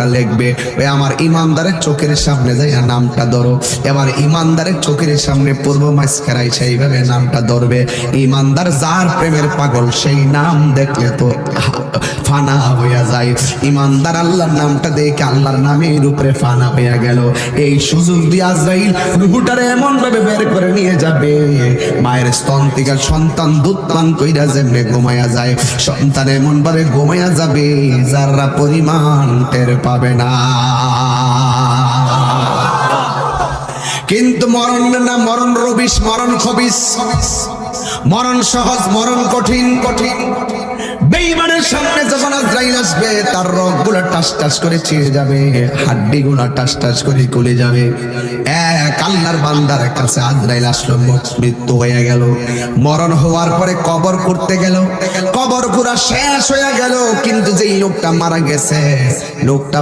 নামটা লিখবে। ওই আমার ইমানদারের চোখের সামনে যাইয়া নামটা ধরো। এবার ইমানদারের চোখের সামনে পূর্ব মাঝখারাই সেইভাবে নামটা ধরবে। ইমানদার যার প্রেমের পাগল সেই নাম দেখলে তো ফানা হইয়া যায়। ইমানদার আল্লাহর নামটা দেখে আল্লাহর নামের উপরে ফানা হইয়া গেল। এই সুযোগ দিয়ে আজরাইল রূহটারে এমন ভাবে বের করে নিয়ে যাবে, মায়ের স্তন থেকে সন্তান দুধ পান কইরা যেমনে ঘুমাইয়া যায়, সন্তান এমন ভাবে ঘুমাইয়া যাবে যারা পরিমাণ টের পাবে না। কিন্তু মরণ না, মরণ রবিশ, মরণ খবিস, মরণ সহজ, মরণ কঠিন। বেঈমানের সামনে যখন আজরাইল আসবে, তার রগগুলো টাস টাস করে ছিঁড়ে যাবে, হাড্ডিগুলো টাস টাস করে গলে যাবে। এক আল্লাহর বান্দার কাছে আজরাইল আসলো, মৃত্যু হয়ে গেল। মরণ হওয়ার পরে কবর করতে গেল, কবর পুরা শেষ হয়ে গেল। কিন্তু যেই লোকটা মারা গেছে, লোকটা